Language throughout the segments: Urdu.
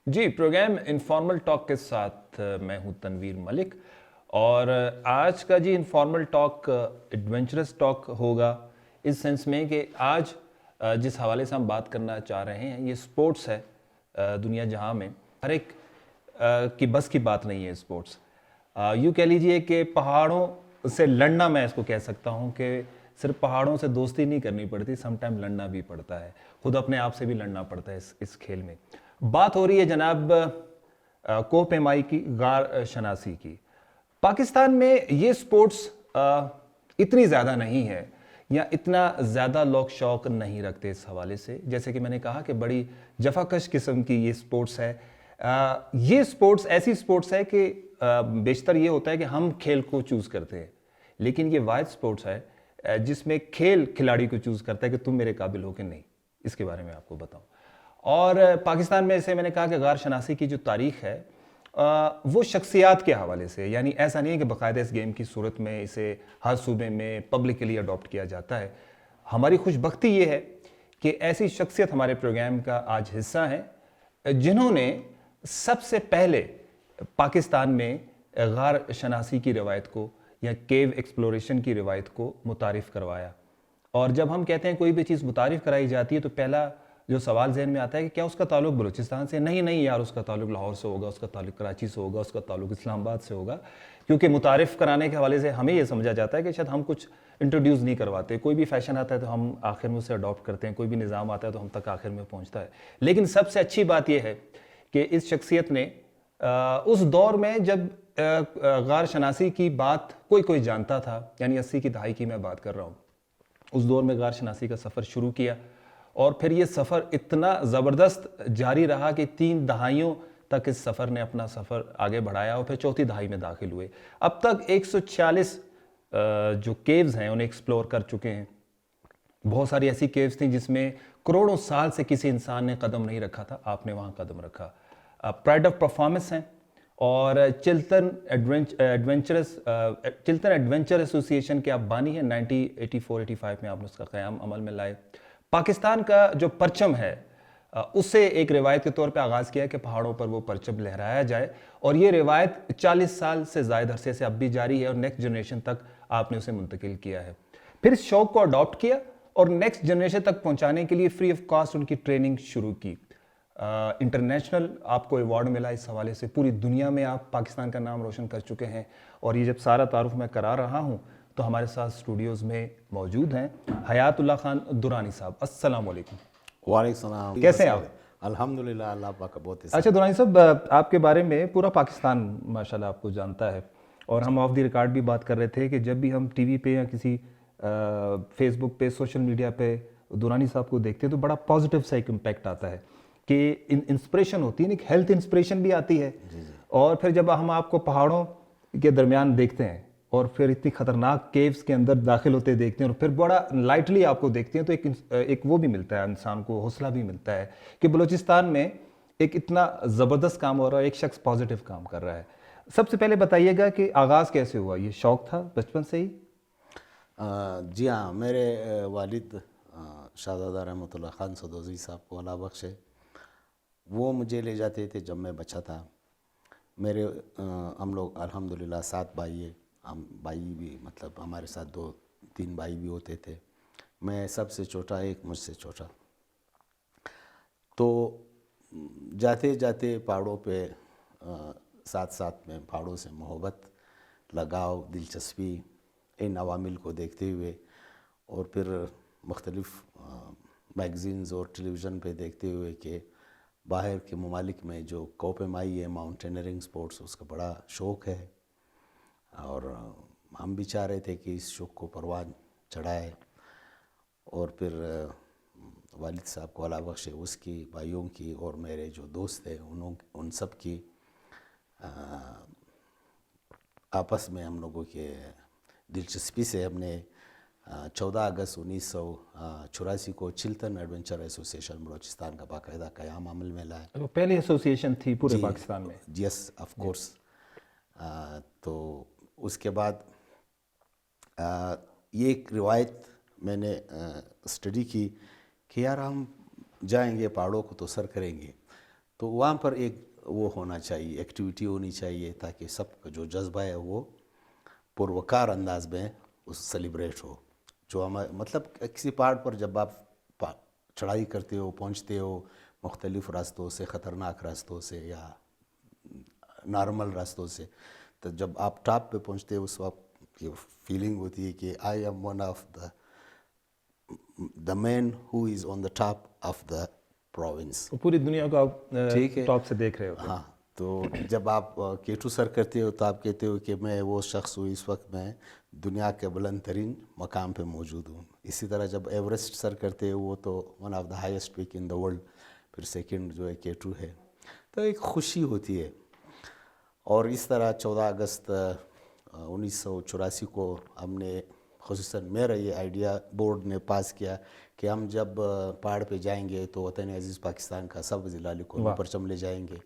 جی پروگرام انفارمل ٹاک کے ساتھ میں ہوں تنویر ملک، اور آج کا جی انفارمل ٹاک ایڈونچرس ٹاک ہوگا اس سینس میں کہ آج جس حوالے سے ہم بات کرنا چاہ رہے ہیں یہ سپورٹس ہے۔ دنیا جہاں میں ہر ایک کی بس کی بات نہیں ہے سپورٹس۔ یوں کہہ لیجئے کہ پہاڑوں سے لڑنا، میں اس کو کہہ سکتا ہوں کہ صرف پہاڑوں سے دوستی نہیں کرنی پڑتی، سم ٹائم لڑنا بھی پڑتا ہے، خود اپنے آپ سے بھی لڑنا پڑتا ہے اس کھیل میں۔ بات ہو رہی ہے جناب کوہ پیمائی کی، غار شناسی کی۔ پاکستان میں یہ سپورٹس اتنی زیادہ نہیں ہے یا اتنا زیادہ لوگ شوق نہیں رکھتے اس حوالے سے، جیسے کہ میں نے کہا کہ بڑی جفاکش قسم کی یہ سپورٹس ہے۔ یہ سپورٹس ایسی سپورٹس ہے کہ بیشتر یہ ہوتا ہے کہ ہم کھیل کو چوز کرتے ہیں، لیکن یہ واحد سپورٹس ہے جس میں کھیل کھلاڑی کو چوز کرتا ہے کہ تم میرے قابل ہو کہ نہیں۔ اس کے بارے میں آپ کو بتاؤں، اور پاکستان میں اسے میں نے کہا کہ غار شناسی کی جو تاریخ ہے وہ شخصیات کے حوالے سے، یعنی ایسا نہیں ہے کہ باقاعدہ اس گیم کی صورت میں اسے ہر صوبے میں پبلکلی اڈاپٹ کیا جاتا ہے۔ ہماری خوش بختی یہ ہے کہ ایسی شخصیت ہمارے پروگرام کا آج حصہ ہیں جنہوں نے سب سے پہلے پاکستان میں غار شناسی کی روایت کو یا کیو ایکسپلوریشن کی روایت کو متعارف کروایا۔ اور جب ہم کہتے ہیں کوئی بھی چیز متعارف کرائی جاتی ہے تو پہلا جو سوال ذہن میں آتا ہے کہ کیا اس کا تعلق بلوچستان سے؟ نہیں یار، اس کا تعلق لاہور سے ہوگا، اس کا تعلق کراچی سے ہوگا، اس کا تعلق اسلام آباد سے ہوگا، کیونکہ متعارف کرانے کے حوالے سے ہمیں یہ سمجھا جاتا ہے کہ شاید ہم کچھ انٹروڈیوس نہیں کرواتے۔ کوئی بھی فیشن آتا ہے تو ہم آخر میں اسے اڈاپٹ کرتے ہیں، کوئی بھی نظام آتا ہے تو ہم تک آخر میں پہنچتا ہے۔ لیکن سب سے اچھی بات یہ ہے کہ اس شخصیت نے اس دور میں جب غار شناسی کی بات کوئی جانتا تھا، یعنی 80 کی دہائی کی میں بات کر رہا ہوں، اس دور میں غار شناسی کا سفر شروع کیا، اور پھر یہ سفر اتنا زبردست جاری رہا کہ 3 دہائیوں تک اس سفر نے اپنا سفر آگے بڑھایا، اور پھر 4تھی دہائی میں داخل ہوئے۔ اب تک 146 جو کیوز ہیں انہیں ایکسپلور کر چکے ہیں۔ بہت ساری ایسی کیوز تھیں جس میں کروڑوں سال سے کسی انسان نے قدم نہیں رکھا تھا، آپ نے وہاں قدم رکھا۔ پرائڈ آف پرفارمنس ہیں، اور چلتن ایڈونچر ایسوسی ایشن کے آپ بانی ہیں۔ 1984-85 میں آپ نے اس کا قیام عمل میں لائے۔ پاکستان کا جو پرچم ہے اسے ایک روایت کے طور پہ آغاز کیا کہ پہاڑوں پر وہ پرچم لہرایا جائے، اور یہ روایت 40 سال سے زائد عرصے سے اب بھی جاری ہے، اور نیکسٹ جنریشن تک آپ نے اسے منتقل کیا ہے۔ پھر اس شوق کو اڈاپٹ کیا اور نیکسٹ جنریشن تک پہنچانے کے لیے فری آف کاسٹ ان کی ٹریننگ شروع کی۔ انٹرنیشنل آپ کو ایوارڈ ملا اس حوالے سے، پوری دنیا میں آپ پاکستان کا نام روشن کر چکے ہیں۔ اور یہ جب سارا تعارف میں کرا رہا ہوں تو ہمارے ساتھ اسٹوڈیوز میں موجود ہیں حیات اللہ خان درانی صاحب۔ السلام علیکم۔ وعلیکم السلام، کیسے ہیں آپ؟ الحمدللہ، اللہ پاک کا بہت اچھا درانی صاحب، آپ کے بارے میں پورا پاکستان ماشاءاللہ آپ کو جانتا ہے، اور ہم آف دی ریکارڈ بھی بات کر رہے تھے کہ جب بھی ہم ٹی وی پہ یا کسی فیس بک پہ، سوشل میڈیا پہ درانی صاحب کو دیکھتے ہیں تو بڑا پازیٹیو سا ایک امپیکٹ آتا ہے کہ انسپریشن ہوتی ہے، ایک ہیلتھ انسپریشن بھی آتی ہے۔ اور پھر جب ہم آپ کو پہاڑوں کے درمیان دیکھتے ہیں اور پھر اتنی خطرناک کیوز کے اندر داخل ہوتے دیکھتے ہیں اور پھر بڑا لائٹلی آپ کو دیکھتے ہیں، تو ایک وہ بھی ملتا ہے انسان کو، حوصلہ بھی ملتا ہے کہ بلوچستان میں ایک اتنا زبردست کام ہو رہا ہے، ایک شخص پازیٹیو کام کر رہا ہے۔ سب سے پہلے بتائیے گا کہ آغاز کیسے ہوا؟ یہ شوق تھا بچپن سے ہی؟ جی ہاں، میرے والد شہزادہ رحمۃ اللہ خان سدوزی صاحب کو اللہ بخشے، وہ مجھے لے جاتے تھے جب میں بچہ تھا۔ میرے ہم لوگ الحمدللہ 7 بھائی ہیں، ہم بھائی بھی مطلب ہمارے ساتھ 2-3 بھائی بھی ہوتے تھے، میں سب سے چھوٹا، ایک مجھ سے چھوٹا۔ تو جاتے جاتے پہاڑوں پہ ساتھ میں پہاڑوں سے محبت، لگاؤ، دلچسپی، ان عوامل کو دیکھتے ہوئے، اور پھر مختلف میگزینز اور ٹیلی ویژن پہ دیکھتے ہوئے کہ باہر کے ممالک میں جو کوہ پیمائی ہے، ماؤنٹینئرنگ سپورٹس، اس کا بڑا شوق ہے، اور ہم بھی چاہ رہے تھے کہ اس شوق کو پروان چڑھائے۔ اور پھر والد صاحب کو اللہ بخشے، اس کی، بھائیوں کی، اور میرے جو دوست ہیں ان سب کی آپس میں ہم لوگوں کے دلچسپی سے ہم نے 14 اگست 1984 کو چلتن ایڈونچر ایسوسی ایشن بلوچستان کا باقاعدہ قیام عمل میں لایا۔ وہ پہلی ایسوسی ایشن تھی پورے پاکستان میں؟ Yes of course. تو اس کے بعد یہ ایک روایت میں نے اسٹڈی کی کہ یار ہم جائیں گے، پہاڑوں کو تو سر کریں گے، تو وہاں پر ایک وہ ہونا چاہیے, ایکٹیویٹی ہونی چاہیے تاکہ سب کا جو جذبہ ہے وہ پروکار انداز میں اس سیلیبریٹ ہو. جو ہمارے مطلب کسی پہاڑ پر جب آپ چڑھائی کرتے ہو, پہنچتے ہو مختلف راستوں سے, خطرناک راستوں سے یا نارمل راستوں سے, تو جب آپ ٹاپ پہ پہنچتے ہو اس وقت یہ فیلنگ ہوتی ہے کہ I'm one of the man who is on the top of the province. پوری دنیا کو آپ ٹھیک ہے, ٹاپ سے دیکھ رہے ہوتے ہیں. ہاں. تو جب آپ K2 سر کرتے ہو تو آپ کہتے ہو کہ میں وہ شخص ہوں, اس وقت میں دنیا کے بلند ترین مقام پہ موجود ہوں. اسی طرح جب ایوریسٹ سر کرتے ہو وہ تو one of the highest peak in the world, پھر سیکنڈ جو ہے K2 ہے, تو ایک خوشی ہوتی ہے. اور اس طرح 14 اگست 1984 کو ہم نے, خصوصاً میرا یہ آئیڈیا بورڈ نے پاس کیا کہ ہم جب پہاڑ پہ جائیں گے تو وطن عزیز پاکستان کا سب ظلال قومی پرچم لے جائیں گے,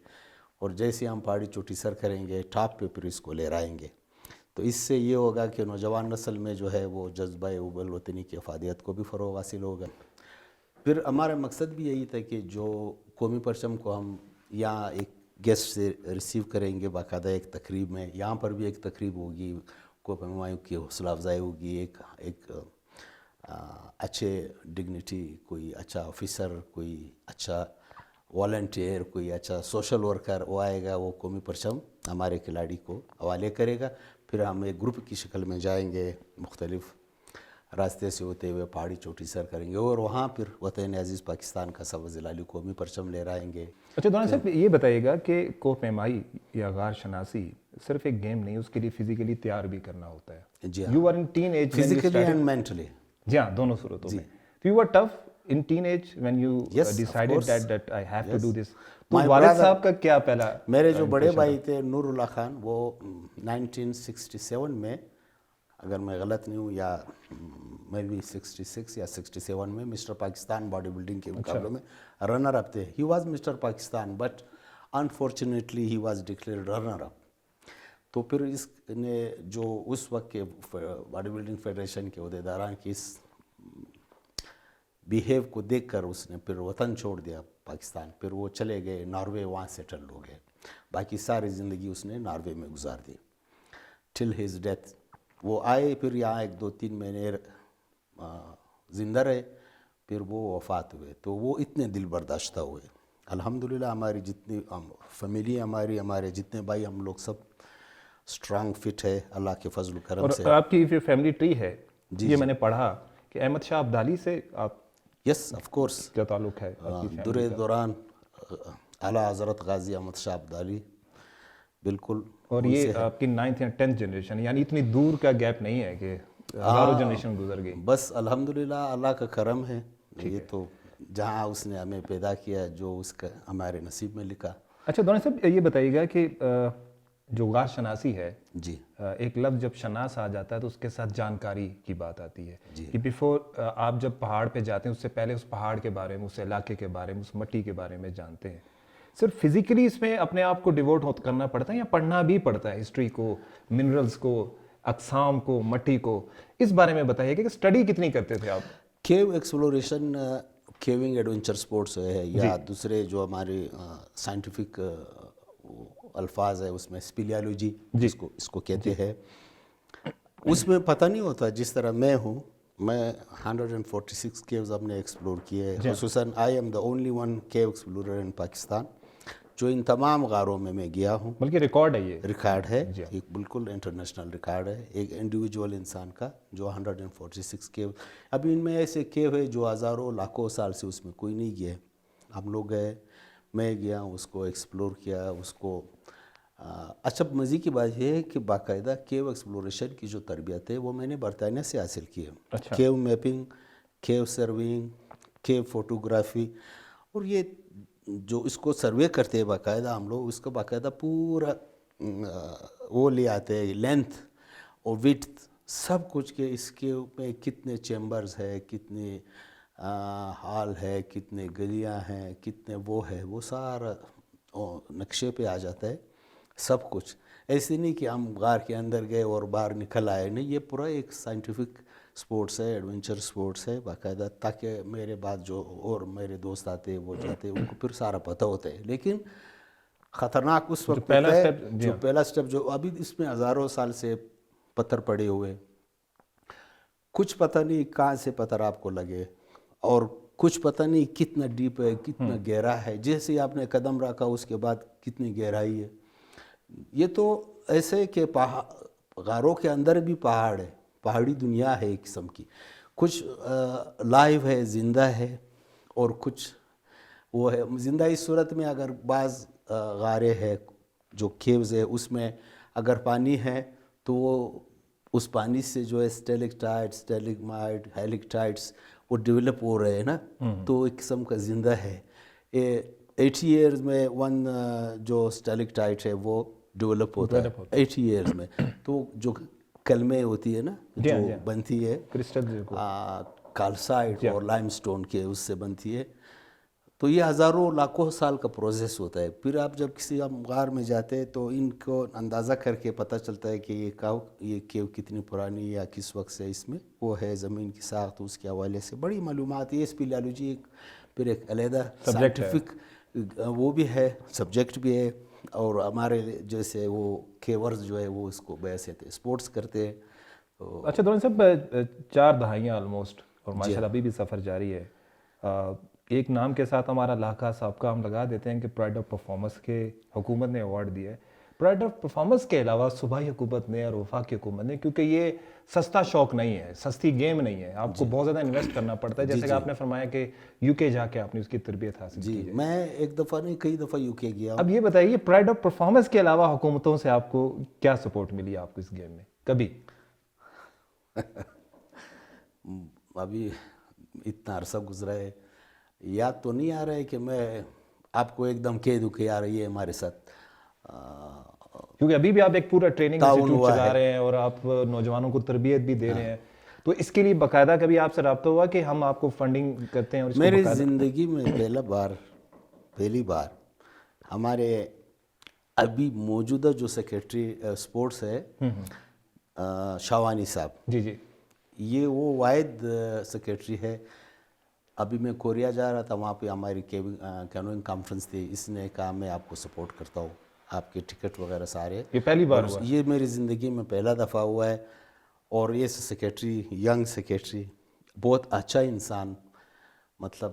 اور جیسے ہم پہاڑی چوٹی سر کریں گے ٹاپ پہ پھر اس کو لے آئیں گے. تو اس سے یہ ہوگا کہ نوجوان نسل میں جو ہے وہ جذبہ اوبل وطنی کی افادیت کو بھی فروغ حاصل ہوگا. پھر ہمارا مقصد بھی یہی تھا کہ جو قومی پرچم کو ہم یہاں ایک گیسٹ سے ریسیو کریں گے باقاعدہ ایک تقریب میں, یہاں پر بھی ایک تقریب ہوگی, کوہ پیمائیوں کی حوصلہ افزائی ہوگی, ایک اچھے ڈگنیٹی, کوئی اچھا آفیسر, کوئی اچھا والنٹیئر, کوئی اچھا سوشل ورکر وہ آئے گا, وہ قومی پرچم ہمارے کھلاڑی کو حوالے کرے گا. پھر ہم ایک گروپ کی شکل میں جائیں گے, مختلف راستے سے ہوتے ہوئے پہاڑی چوٹی سر کریں گے, اور وہاں پھر وطن عزیز پاکستان کا سب ظلالی قومی پرچم لے آئیں گے. اچھا دوران صاحب یہ بتائیے گا کہ کوہ پیمائی یا غار شناسی صرف ایک گیم نہیں, اس کے لیے فزیکلی تیار بھی کرنا ہوتا ہے. جی ہاں, you are in teen age, physically and mentally. جی ہاں, دونوں صورتوں میں. تو you are tough in teen age when you decided that I have to do this. تو والد صاحب کا کیا پہلا, میرے جو بڑے بھائی تھے نور اللہ خان, وہ 1967 میں, اگر میں غلط نہیں ہوں, یا میں بھی 66 یا 67 میں مسٹر پاکستان باڈی بلڈنگ کے مقابلوں میں رنر اپ تھے. He was mister Pakistan but unfortunately he was declared runner up. تو پھر اس نے جو اس وقت کے باڈی بلڈنگ فیڈریشن کے عہدیداران کی اس بیہیو کو دیکھ کر اس نے پھر وطن چھوڑ دیا پاکستان. پھر وہ چلے گئے ناروے, وہاں سیٹل ہو گئے. باقی ساری زندگی اس نے ناروے میں گزار دی ٹل ہز ڈیتھ. وہ آئے, پھر یہاں 2-3 مہینے زندہ رہے, پھر وہ وفات ہوئے. تو وہ اتنے دل برداشتہ ہوئے. الحمدللہ ہماری جتنی فیملی, ہمارے جتنے بھائی, ہم لوگ سب اسٹرانگ فٹ ہے اللہ کے فضل و کرم سے. اور آپ کی جو فیملی ٹری ہے, یہ میں نے پڑھا کہ احمد شاہ ابدالی سے آپ, یس آف کورس, کیا تعلق ہے آپ کی درِ دوران اعلیٰ حضرت غازی احمد شاہ ابدالی, بالکل. اور یہ آپ کی 9th یا 10th جنریشن, یعنی اتنی دور کا گیپ نہیں ہے کہ ہزاروں جنریشن گزر گئی. بس الحمدللہ اللہ کا کرم ہے. یہ تو جہاں اس نے ہمیں پیدا کیا, جو اس کا ہمارے نصیب میں لکھا. اچھا دونوں صاحب یہ بتائیے گا کہ جو غار شناسی ہے, جی, ایک لفظ جب شناس آ جاتا ہے تو اس کے ساتھ جانکاری کی بات آتی ہے کہ بیفور آپ جب پہاڑ پہ جاتے ہیں اس سے پہلے اس پہاڑ کے بارے میں, اس علاقے کے بارے میں, اس مٹی کے بارے میں جانتے ہیں. صرف فزیکلی اس میں اپنے آپ کو ڈیووٹ کرنا پڑتا ہے یا پڑھنا بھی پڑتا ہے ہسٹری کو, منرلز کو, اقسام کو, مٹی کو؟ اس بارے میں بتائیے کہ اسٹڈی کتنی کرتے تھے آپ؟ کیو ایکسپلوریشن, کیونگ ایڈونچر سپورٹس ہے, یا دوسرے جو ہمارے سائنٹیفک الفاظ ہے اس میں اسپیلیالوجی اس کو کہتے ہیں. اس میں پتہ نہیں ہوتا. جس طرح میں ہوں, میں 146 کیوز ہم نے ایکسپلور کیے. خصوصاً I am the only one cave explorer in Pakistan جو ان تمام غاروں میں گیا ہوں. بلکہ ریکارڈ ہے, یہ ریکارڈ ہے, ایک بالکل انٹرنیشنل ریکارڈ ہے ایک انڈیویجول انسان کا, جو 146 کیو. ابھی ان میں ایسے کیو ہے جو ہزاروں لاکھوں سال سے اس میں کوئی نہیں گیا. ہم لوگ گئے, میں گیا, اس کو ایکسپلور کیا, اس کو. اچھا مزے کی بات یہ ہے کہ باقاعدہ کیو ایکسپلوریشن کی جو تربیت ہے وہ میں نے برطانیہ سے حاصل کی ہے. کیو میپنگ, کیو سروینگ, کیو فوٹوگرافی, اور یہ جو اس کو سروے کرتے ہیں باقاعدہ ہم لوگ, اس کو باقاعدہ پورا وہ لے آتے ہیں, لینتھ اور وڈتھ سب کچھ, کہ اس کے میں کتنے چیمبرز ہے, کتنے ہال ہے, کتنے گلیاں ہیں, کتنے وہ ہے, وہ سارا نقشے پہ آ جاتا ہے سب کچھ. ایسے نہیں کہ ہم غار کے اندر گئے اور باہر نکل آئے، نہیں، یہ پورا ایک سائنٹیفک سپورٹس ہے، ایڈونچر سپورٹس ہے باقاعدہ، تاکہ میرے بعد جو اور میرے دوست آتے وہ جاتے ان کو پھر سارا پتہ ہوتا ہے۔ لیکن خطرناک اس وقت پہلا ہوتا ہے اسٹیپ، جو پہلا سٹیپ، جو ابھی اس میں ہزاروں سال سے پتھر پڑے ہوئے، کچھ پتہ نہیں کہاں سے پتھر آپ کو لگے، اور کچھ پتہ نہیں کتنا ڈیپ ہے، کتنا گہرا ہے، جیسے آپ نے قدم رکھا اس کے بعد کتنی گہرائی ہے۔ یہ تو ایسے کہ غاروں کے اندر بھی پہاڑ ہے، پہاڑی دنیا ہے ایک قسم کی، کچھ لائیو ہے، زندہ ہے، اور کچھ وہ ہے زندہ اس صورت میں اگر بعض غاریں ہے جو کیوز ہے اس میں اگر پانی ہے تو وہ اس پانی سے جو ہے اسٹیلکٹائٹس، اسٹیلگمائٹ، ہیلکٹائٹس وہ ڈیولپ ہو رہے ہیں نا، تو ایک قسم کا زندہ ہے۔ 80 ایئرز میں ون جو اسٹیلکٹائٹ ہے وہ ڈیولپ ہوتا ہے 80 ایئرز میں، تو جو کلمے ہوتی ہے نا جو بنتی ہے کرسٹل کو، کالسائٹ اور لائم سٹون کے، اس سے بنتی ہے، تو یہ ہزاروں لاکھوں سال کا پروسیس ہوتا ہے۔ پھر آپ جب کسی غار میں جاتے ہیں تو ان کو اندازہ کر کے پتہ چلتا ہے کہ یہ کیو کتنی پرانی یا کس وقت سے اس میں وہ ہے، زمین کی ساخت، اس کے حوالے سے بڑی معلومات ہے۔ اسپیلیالوجی ایک پھر ایک علیحدہ سائنٹیفک وہ بھی ہے، سبجیکٹ بھی ہے، اور ہمارے جیسے وہ کیورز جو ہے وہ اس کو ویسے اسپورٹس کرتے ہیں۔ اچھا دوران صاحب، 4 دہائیاں آلموسٹ، اور ماشاءاللہ ابھی بھی سفر جاری ہے۔ ایک نام کے ساتھ ہمارا علاقہ سابقہ ہم لگا دیتے ہیں کہ پرائڈ آف پرفارمنس کے حکومت نے ایوارڈ دیا ہے۔ پرائڈ آف پرفارمنس کے علاوہ صوبائی حکومت نے اور وفاقی حکومت نے، کیونکہ یہ سستا شوق نہیں ہے، سستی گیم نہیں ہے، آپ کو بہت زیادہ انویسٹ کرنا پڑتا ہے، جیسے کہ آپ نے فرمایا کہ یو کے جا کے آپ نے اس کی تربیت حاصل کی ہے۔ میں ایک دفعہ نہیں کئی دفعہ یو کے گیا ہوں۔ اب یہ بتائیے پرائڈ آف پرفارمنس کے علاوہ حکومتوں سے آپ کو کیا سپورٹ ملی آپ کو اس گیم میں کبھی؟ ابھی اتنا عرصہ گزرا ہے، یاد تو نہیں آ رہا ہے کہ میں آپ کو ایک دم کہہ دوں کہ یار یہ ہمارے ساتھ کیونکہ ابھی بھی آپ ایک پورا ٹریننگ انسٹیٹیوٹ چلا رہے ہیں اور آپ نوجوانوں کو تربیت بھی دے رہے ہیں، تو اس کے لیے باقاعدہ کبھی آپ سے رابطہ ہوا کہ ہم آپ کو فنڈنگ کرتے ہیں؟ اور میری زندگی میں پہلی بار ہمارے ابھی موجودہ جو سیکریٹری اسپورٹس ہے شاوانی صاحب، جی جی، یہ وہ واحد سیکریٹری ہے۔ ابھی میں کوریا جا رہا تھا، وہاں پہ ہماری کینوئنگ کانفرنس تھی، اس نے کہا میں آپ کو سپورٹ کرتا ہوں، آپ کے ٹکٹ وغیرہ سارے۔ یہ پہلی بار ہوا؟ یہ میری زندگی میں پہلا دفعہ ہوا ہے، اور یہ سیکریٹری، ینگ سیکریٹری، بہت اچھا انسان، مطلب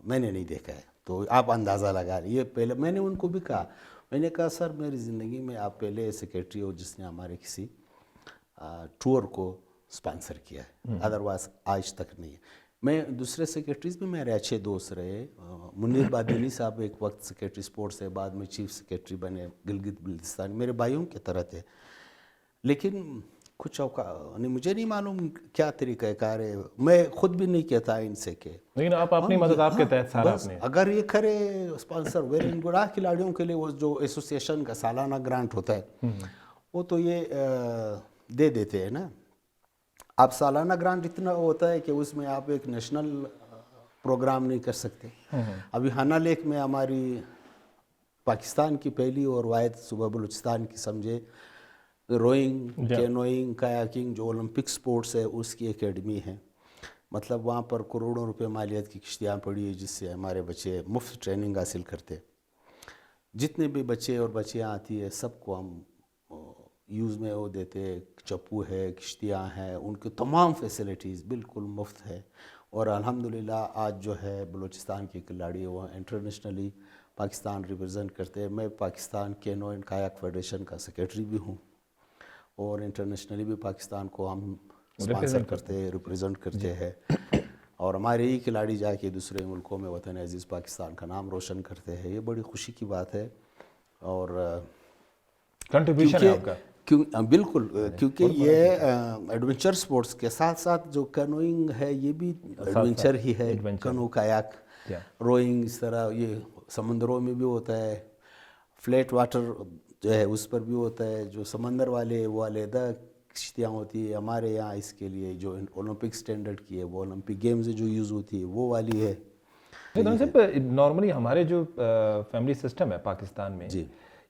میں نے نہیں دیکھا ہے، تو آپ اندازہ لگا لیں۔ یہ پہلے میں نے ان کو بھی کہا، میں نے کہا سر میری زندگی میں آپ پہلے سیکریٹری ہو جس نے ہمارے کسی ٹور کو سپانسر کیا ہے، ادروائز آج تک نہیں ہے۔ میں دوسرے سیکریٹریز بھی میرے اچھے دوست رہے، منیر بادلی صاحب ایک وقت سیکریٹری سپورٹس ہے، بعد میں چیف سیکریٹری بنے گلگت بلتستان، میرے بھائیوں کی طرح تھے، لیکن کچھ مجھے نہیں معلوم کیا طریقہ کار ہے، میں خود بھی نہیں کہتا ان سے کہ، لیکن آپ اپنی مدد آپ کے تحت سارا بس اگر یہ کرے اسپانسر ویری گڈ۔ کھلاڑیوں کے لیے وہ جو ایسوسیشن کا سالانہ گرانٹ ہوتا ہے وہ تو یہ دے دیتے ہیں نا۔ اب سالانہ گرانٹ اتنا ہوتا ہے کہ اس میں آپ ایک نیشنل پروگرام نہیں کر سکتے۔ ابھی ہانا لیک میں ہماری پاکستان کی پہلی اور واحد صوبہ بلوچستان کی سمجھے روئنگ، کینوئنگ، کایاکنگ جو اولمپک سپورٹس ہے اس کی اکیڈمی ہے، مطلب وہاں پر کروڑوں روپے مالیت کی کشتیاں پڑی ہیں جس سے ہمارے بچے مفت ٹریننگ حاصل کرتے۔ جتنے بھی بچے اور بچیاں آتی ہے سب کو ہم یوز میں وہ دیتے، چپو ہے، کشتیاں ہیں، ان کی تمام فیسلٹیز بالکل مفت ہے، اور الحمدللہ آج جو ہے بلوچستان کے کھلاڑی وہ انٹرنیشنلی پاکستان ریپرزینٹ کرتے ہیں۔ میں پاکستان کینو اینڈ کایاک فیڈریشن کا سیکریٹری بھی ہوں، اور انٹرنیشنلی بھی پاکستان کو ہم اسپانسر کرتے ہیں، ریپرزینٹ کرتے ہیں، اور ہمارے ہی کھلاڑی جا کے دوسرے ملکوں میں وطن عزیز پاکستان کا نام روشن کرتے ہیں۔ یہ بڑی خوشی کی بات ہے، اور کنٹریبیوشن ہے آپ کا۔ بالکل، کیونکہ یہ ایڈونچر سپورٹس کے ساتھ ساتھ جو کینوئنگ ہے یہ بھی ایڈونچر ہی ہے، کینو کایاک، روئنگ، اس طرح یہ سمندروں میں بھی ہوتا ہے، فلیٹ واٹر جو ہے اس پر بھی ہوتا ہے، جو سمندر والے وہ علیحدہ کشتیاں ہوتی ہے، ہمارے یہاں اس کے لیے جو اولمپک سٹینڈرڈ کی ہے وہ اولمپک گیمز جو یوز ہوتی ہے وہ والی ہے۔ نارملی ہمارے جو فیملی سسٹم ہے پاکستان میں،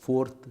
4th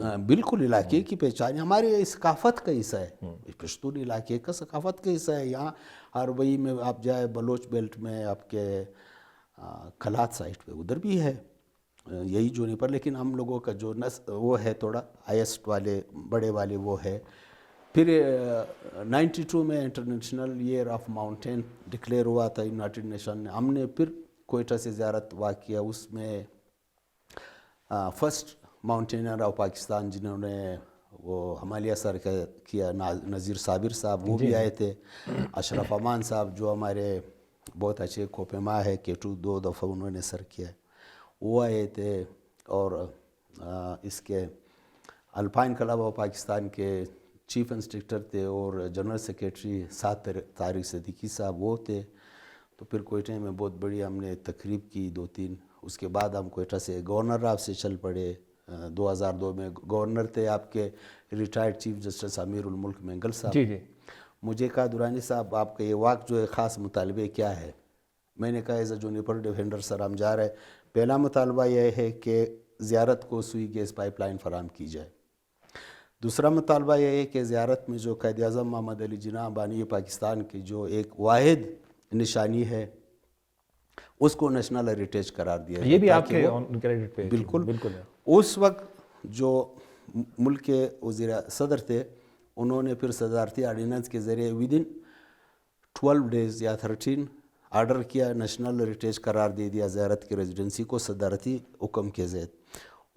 بالکل علاقے کی پہچان ہمارے ثقافت کا حصہ ہے، پشتون علاقے کا ثقافت کا حصہ ہے. یہاں ہروئی میں آپ جائے، بلوچ بیلٹ میں آپ کے کلات سائٹ پہ ادھر بھی ہے یہی جونی پر، لیکن ہم لوگوں کا جو وہ ہے تھوڑا ہائیسٹ والے بڑے والے وہ ہے. پھر 92 میں international air of mountain declare ہوا تھا یونائٹڈ نیشن نے. ہم نے پھر کوئٹہ سے زیارت واقع کیا، اس میں فرسٹ ماؤنٹینر آف پاکستان جنہوں نے وہ ہمالیہ سر کیا، نذیر صابر صاحب وہ بھی آئے تھے. اشرف امان صاحب جو ہمارے بہت اچھے کوپیما ہے، K2 2 دفعہ انہوں نے سر کیا، وہ آئے تھے. اور اس کے الپائن کلب آف پاکستان کے چیف انسٹرکٹر تھے اور جنرل سیکریٹری 7 طارق صدیقی صاحب وہ تھے. تو پھر کوئٹہ میں بہت بڑی ہم نے تقریب کی 2-3. اس کے بعد ہم کوئٹہ سے گورنر آپ سے چل پڑے. 2002 میں گورنر تھے آپ کے ریٹائرڈ چیف جسٹس امیر الملک مینگل صاحب. جی. مجھے کہا دورانی صاحب آپ کا یہ واقع جو ہے خاص مطالبے کیا ہے؟ میں نے کہا ایز اے جونیپر ڈیفینڈر سر ہم جا رہے، پہلا مطالبہ یہ ہے کہ زیارت کو سوئی گیس پائپ لائن فراہم کی جائے. دوسرا مطالبہ یہ ہے کہ زیارت میں جو قائد اعظم محمد علی جناح بانی پاکستان کی جو ایک واحد نشانی ہے اس کو نیشنل ہیریٹیج قرار دیا جائے. یہ بھی آپ کے کریڈٹ پہ بالکل. اس وقت جو ملک کے وزیر صدر تھے انہوں نے پھر صدارتی آرڈیننس کے ذریعے ودن 12 days یا 13 آرڈر کیا، نیشنل ہیریٹیج قرار دے دیا زیارت کی ریزیڈنسی کو صدارتی حکم کے زیر.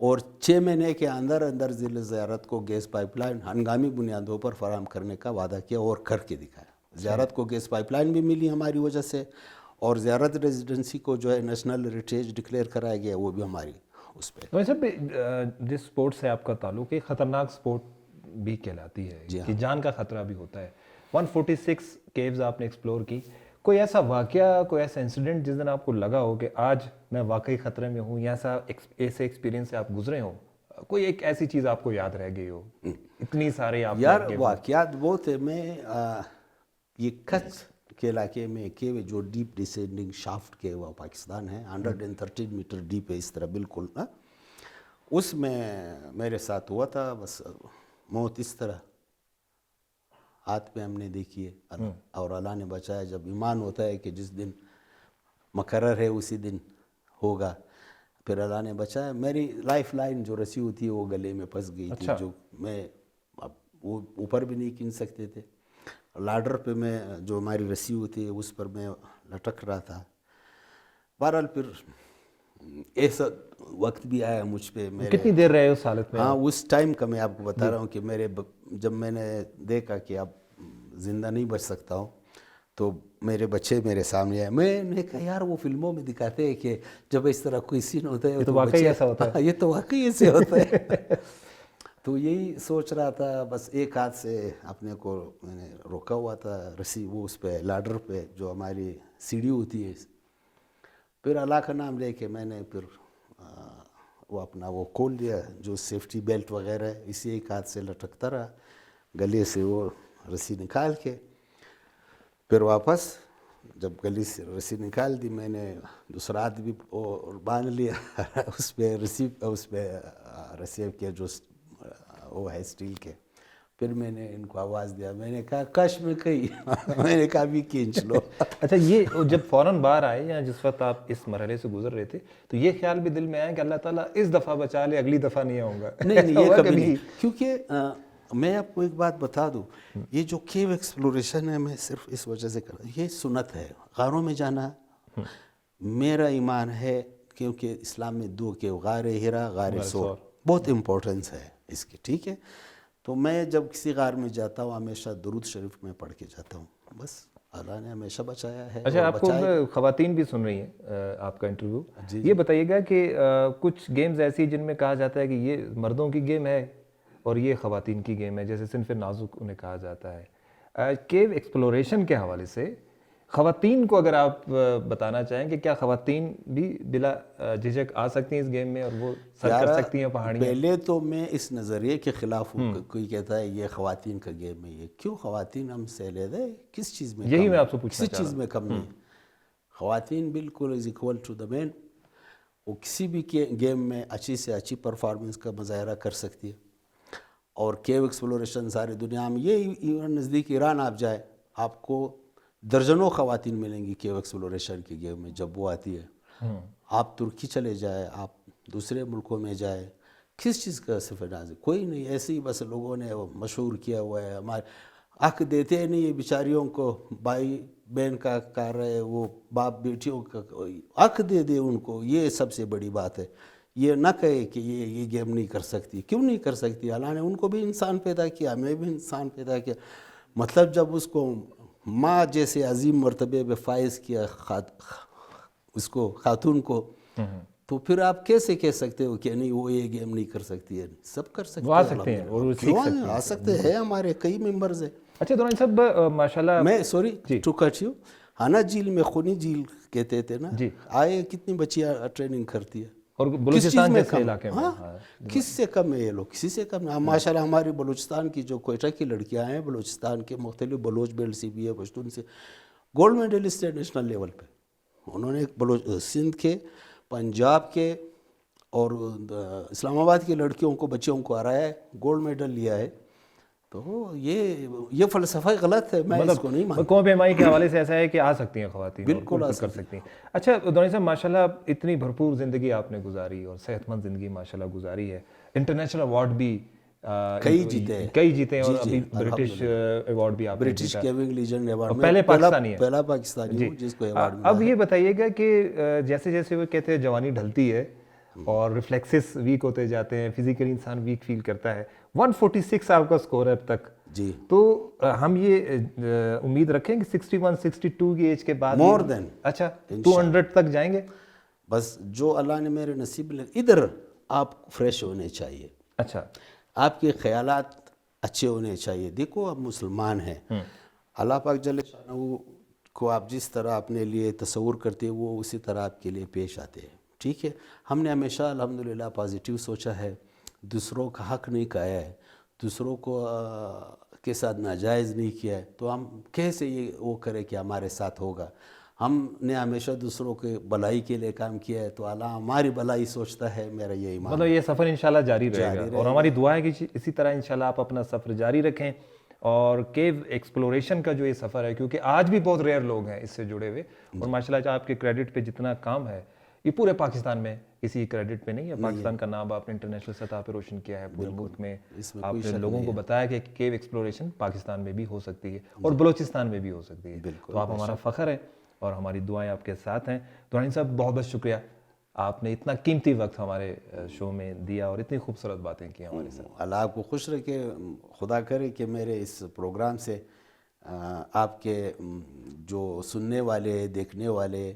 اور 6 مہینے کے اندر ضلع زیارت کو گیس پائپ لائن ہنگامی بنیادوں پر فراہم کرنے کا وعدہ کیا اور کر کے دکھایا. زیارت کو گیس پائپ لائن بھی ملی ہماری وجہ سے، اور زیارت ریزیڈنسی کو جو ہے نیشنل ہیریٹیج ڈکلیئر کرایا گیا وہ بھی ہماری اس پہ. جس سپورٹ سے آپ کا تعلق ہے خطرناک سپورٹ بھی کہلاتی ہے کہ جان کا خطرہ بھی ہوتا ہے. 146 کیوز آپ نے ایکسپلور کی. کوئی ایسا واقعہ، کوئی ایسا انسیڈنٹ جس دن آپ کو لگا ہو کہ آج میں واقعی خطرے میں ہوں، یا ایسے ایکسپیرینس سے آپ گزرے ہوں، کوئی ایک ایسی چیز آپ کو یاد رہ گئی ہو؟ اتنی سارے آپ یار واقعات بہت ہے. میں یہ کچھ کے علاقے میں کیو جو ڈیپ ڈیسینڈنگ شافٹ کیو ہے پاکستان ہے، 113 میٹر ڈیپ ہے اس طرح بالکل نا، اس میں میرے ساتھ ہوا تھا. بس موت اس طرح ہاتھ پہ ہم نے دیکھی ہے اور اللہ نے بچایا. جب ایمان ہوتا ہے کہ جس دن مقرر ہے اسی دن ہوگا، پھر اللہ نے بچایا. میری لائف لائن جو رسی ہوئی تھی وہ گلے میں پھنس گئی تھی، جو میں وہ اوپر بھی نہیں کھینچ سکتے تھے. لاڈر پہ میں جو ہماری رسی ہوتی ہے اس پر میں لٹک رہا تھا. بہرحال پھر ایسا وقت بھی آیا مجھ پہ. کتنی دیر رہے اس حالت میں؟ ہاں اس ٹائم کا میں آپ کو بتا رہا ہوں کہ جب میں نے دیکھا کہ اب زندہ نہیں بچ سکتا ہوں تو میرے بچے میرے سامنے آئے. میں نے کہا یار وہ فلموں میں دکھاتے ہیں کہ جب اس طرح کوئی سین ہوتا ہے تو واقعی ایسا ہوتا ہے. یہ تو واقعی ایسے ہوتا ہے. تو یہی سوچ رہا تھا. بس ایک ہاتھ سے اپنے کو میں نے روکا ہوا تھا رسی وہ اس پہ لاڈر پہ جو ہماری سیڑھی ہوتی ہے. پھر اللہ کا نام لے کے میں نے پھر وہ اپنا وہ کھول دیا جو سیفٹی بیلٹ وغیرہ ہے، اسی ایک ہاتھ سے لٹکتا رہا گلے سے وہ رسی نکال کے. پھر واپس جب گلی سے رسی نکال دی میں نے دوسرا ہاتھ بھی باندھ لیا اس پہ ریسیو کیا جو وہ ہے اسٹیل کے. پھر میں نے ان کو آواز دیا، میں نے کہا کاش میں کہیں میں نے کہا بھی کھینچ لو. اچھا یہ جب فوراً باہر آئے یا جس وقت آپ اس مرحلے سے گزر رہے تھے تو یہ خیال بھی دل میں آیا کہ اللہ تعالیٰ اس دفعہ بچا لے، اگلی دفعہ نہیں آؤں گا؟ نہیں یہ کبھی نہیں. کیونکہ میں آپ کو ایک بات بتا دوں، یہ جو کیو ایکسپلوریشن ہے میں صرف اس وجہ سے کرتا ہوں، یہ سنت ہے. غاروں میں جانا میرا ایمان ہے، کیونکہ اسلام میں 2 کیو، غار ہرا، غار سور، بہت امپورٹنس ہے اس کی. ٹھیک ہے، تو میں جب کسی غار میں جاتا ہوں ہمیشہ درود شریف میں پڑھ کے جاتا ہوں. بس اللہ نے ہمیشہ بچایا ہے. اچھا آپ کو خواتین بھی سن رہی ہیں آپ کا انٹرویو، یہ بتائیے گا کہ کچھ گیمز ایسی جن میں کہا جاتا ہے کہ یہ مردوں کی گیم ہے اور یہ خواتین کی گیم ہے، جیسے صنف نازک انہیں کہا جاتا ہے. کیو ایکسپلوریشن کے حوالے سے خواتین کو اگر آپ بتانا چاہیں کہ کیا خواتین بھی بلا جھجک آ سکتی ہیں اس گیم میں اور وہ سر کر سکتی ہیں پہاڑیاں؟ پہلے تو میں اس نظریے کے خلاف ہوں. کوئی کہتا ہے یہ خواتین کا گیم ہے، یہ کیوں؟ خواتین ہم سے علیحدہ ہے کس چیز میں؟ یہی میں آپ سے پوچھنا کسی چیز میں کم نہیں. خواتین بالکل از ایکول ٹو دا مین. وہ کسی بھی گیم میں اچھی سے اچھی پرفارمنس کا مظاہرہ کر سکتی ہے. اور کیو ایکسپلوریشن ساری دنیا میں، یہ ایون نزدیک ایران آپ جائے آپ کو درجنوں خواتین ملیں گی کیو ایکسپلوریشن کی گیم میں جب وہ آتی ہے. آپ ترکی چلے جائے، آپ دوسرے ملکوں میں جائے، کس چیز کا صفر نازل کوئی نہیں. ایسے ہی بس لوگوں نے وہ مشہور کیا ہوا ہے. ہمارے حق دیتے نہیں یہ بیچاریوں کو، بھائی بہن کا کر رہے، وہ باپ بیٹیوں کا حق دے دے ان کو. یہ سب سے بڑی بات ہے. یہ نہ کہے کہ یہ گیم نہیں کر سکتی. کیوں نہیں کر سکتی؟ اللہ نے ان کو بھی انسان پیدا کیا، ہمیں بھی انسان پیدا کیا. مطلب جب اس کو ماں جیسے عظیم مرتبے پہ فائز کیا اس کو خاتون کو، تو پھر آپ کیسے کہہ سکتے ہو کہ نہیں وہ یہ گیم نہیں کر سکتی ہے؟ سب کر سکتے وہ آ سکتے ہیں اور سیکھ سکتے ہیں. آ سکتے ہیں. ہمارے کئی ممبرز ہیں. اچھا دورانی صاحب ماشاءاللہ، میں سوری ٹو کٹ یو، ہانا جھیل میں خونی جھیل کہتے تھے نا، آئے کتنی بچیاں ٹریننگ کرتی ہے اور بلوچستان جیسے علاقے میں. کس سے کم ہے یہ لوگ؟ کسی سے کم نہیں. ماشاءاللہ ہماری بلوچستان کی جو کوئٹہ کی لڑکیاں ہیں، بلوچستان کے مختلف بلوچ بیلٹ سے بھی ہے، پشتون سے گولڈ میڈلسٹ ہے نیشنل لیول پہ. انہوں نے سندھ کے، پنجاب کے اور اسلام آباد کی لڑکیوں کو، بچیوں کو ہرایا ہے، گولڈ میڈل لیا ہے. تو یہ فلسفہ غلط ہے، میں اس کو نہیں مانتا. قوم پیمائی کے حوالے سے ایسا ہے کہ آ سکتی ہیں خواتین، بالکل کر سکتی ہیں. اچھا دورانی صاحب ماشاءاللہ اتنی بھرپور زندگی آپ نے گزاری اور صحت مند زندگی ماشاءاللہ گزاری ہے. انٹرنیشنل ایوارڈ بھی کئی جیتے ہیں، اور ابھی برٹش ایوارڈ بھی آپ نے برٹش کیونگ لیجنڈ ایوارڈ، پہلے پاکستانی ہے، پہلا پاکستانی ہوں جس کو ایوارڈ ملا. اب یہ بتائیے گا کہ جیسے جیسے وہ کہتے ہیں جوانی ڈھلتی ہے اور ریفلیکسز ویک ہوتے جاتے ہیں، فزیکلی انسان ویک فیل کرتا ہے. 146 آپ کا سکور ہے اب تک. جی. تو ہم یہ امید رکھیں کہ 61 62 کی ایج کے بعد مور دین، اچھا 200 تک جائیں گے. بس جو اللہ نے میرے نصیب میں ادھر آپ فریش ہونے چاہیے. اچھا آپ کے خیالات اچھے ہونے چاہیے. دیکھو آپ مسلمان ہیں، اللہ پاک جل شانہ کو آپ جس طرح اپنے لیے تصور کرتے ہیں وہ اسی طرح آپ کے لیے پیش آتے ہیں. ٹھیک ہے، ہم نے ہمیشہ الحمدللہ پازیٹیو سوچا ہے، دوسروں کا حق نہیں کھایا ہے، دوسروں کو کے ساتھ ناجائز نہیں کیا ہے. تو ہم کیسے یہ وہ کریں کہ ہمارے ساتھ ہوگا؟ ہم نے ہمیشہ دوسروں کے بھلائی کے لیے کام کیا ہے، تو اللہ ہماری بھلائی سوچتا ہے. میرا یہ ایمان، مطلب یہ سفر انشاءاللہ جاری رہے گا، اور ہماری دعا ہے کہ اسی طرح انشاءاللہ آپ اپنا سفر جاری رکھیں. اور کیو ایکسپلوریشن کا جو یہ سفر ہے، کیونکہ آج بھی بہت ریئر لوگ ہیں اس سے جڑے ہوئے، اور ماشاءاللہ آپ کے کریڈٹ پہ جتنا کام ہے یہ پورے پاکستان میں کسی کریڈٹ پہ نہیں ہے. پاکستان کا نام آپ نے انٹرنیشنل سطح پہ روشن کیا ہے پورے ملک میں. آپ نے لوگوں کو بتایا کہ کیو ایکسپلوریشن پاکستان میں بھی ہو سکتی ہے اور بلوچستان میں بھی ہو سکتی ہے. تو آپ ہمارا فخر ہے اور ہماری دعائیں آپ کے ساتھ ہیں. دورانی صاحب بہت بہت شکریہ، آپ نے اتنا قیمتی وقت ہمارے شو میں دیا اور اتنی خوبصورت باتیں کی ہمارے ساتھ. اللہ آپ کو خوش رکھے. خدا کرے کہ میرے اس پروگرام سے آپ کے جو سننے والے، دیکھنے والے،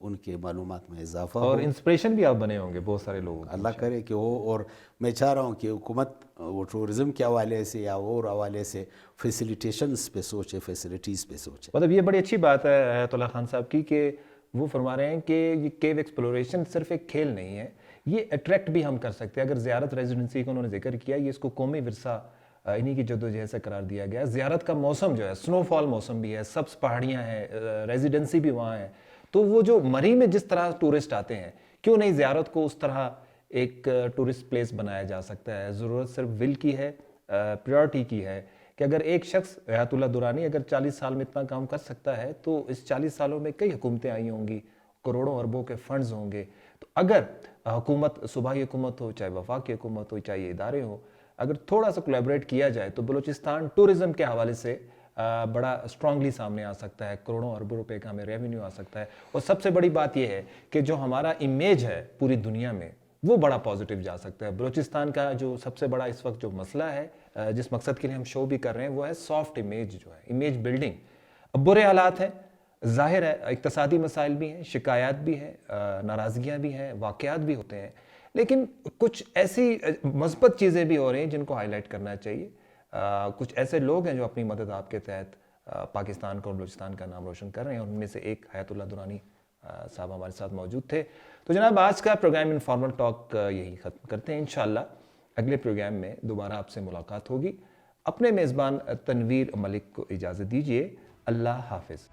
ان کے معلومات میں اضافہ ہو، اور انسپریشن بھی آپ بنے ہوں گے بہت سارے لوگوں کو. اللہ کرے کہ ہو. اور میں چاہ رہا ہوں کہ حکومت وہ ٹورزم کے حوالے سے یا اور حوالے سے فیسیلیٹیشنز پہ سوچے، فیسیلیٹیز پہ سوچے. مطلب یہ بڑی اچھی بات ہے آیت اللہ خان صاحب کی کہ وہ فرما رہے ہیں کہ یہ کیو ایکسپلوریشن صرف ایک کھیل نہیں ہے، یہ اٹریکٹ بھی ہم کر سکتے ہیں. اگر زیارت ریزیڈنسی کا انہوں نے ذکر کیا، یہ اس کو قومی ورثہ انہی کی جدوجہد سے قرار دیا گیا. زیارت کا موسم جو ہے سنو فال موسم بھی ہے، سبز پہاڑیاں ہیں، ریزیڈنسی بھی وہاں ہے. تو وہ جو مری میں جس طرح ٹورسٹ آتے ہیں، کیوں نہیں زیارت کو اس طرح ایک ٹورسٹ پلیس بنایا جا سکتا ہے. ضرورت صرف ول کی ہے، پریورٹی کی ہے کہ اگر ایک شخص حیات اللہ درانی اگر 40 سال میں اتنا کام کر سکتا ہے تو اس 40 سالوں میں کئی حکومتیں آئی ہوں گی، کروڑوں اربوں کے فنڈز ہوں گے. تو اگر حکومت، صوبائی حکومت ہو، چاہے وفاقی حکومت ہو، چاہے ادارے ہوں، اگر تھوڑا سا کولیبریٹ کیا جائے تو بلوچستان ٹورزم کے حوالے سے بڑا اسٹرانگلی سامنے آ سکتا ہے. کروڑوں اربوں روپے کا ہمیں ریونیو آ سکتا ہے. اور سب سے بڑی بات یہ ہے کہ جو ہمارا امیج ہے پوری دنیا میں وہ بڑا پازیٹیو جا سکتا ہے. بلوچستان کا جو سب سے بڑا اس وقت جو مسئلہ ہے، جس مقصد کے لیے ہم شو بھی کر رہے ہیں، وہ ہے سافٹ امیج، جو ہے امیج بلڈنگ. اب برے حالات ہیں، ظاہر ہے اقتصادی مسائل بھی ہیں، شکایات بھی ہیں، ناراضگیاں بھی ہیں، واقعات بھی ہوتے ہیں، لیکن کچھ ایسی مثبت چیزیں بھی ہو رہی ہیں جن کو ہائی لائٹ کرنا چاہیے. کچھ ایسے لوگ ہیں جو اپنی مدد آپ کے تحت پاکستان کا اور بلوچستان کا نام روشن کر رہے ہیں، اور ان میں سے ایک حیات اللہ درانی صاحب ہمارے ساتھ موجود تھے. تو جناب آج کا پروگرام انفارمل ٹاک یہی ختم کرتے ہیں. انشاءاللہ اگلے پروگرام میں دوبارہ آپ سے ملاقات ہوگی. اپنے میزبان تنویر ملک کو اجازت دیجیے. اللہ حافظ.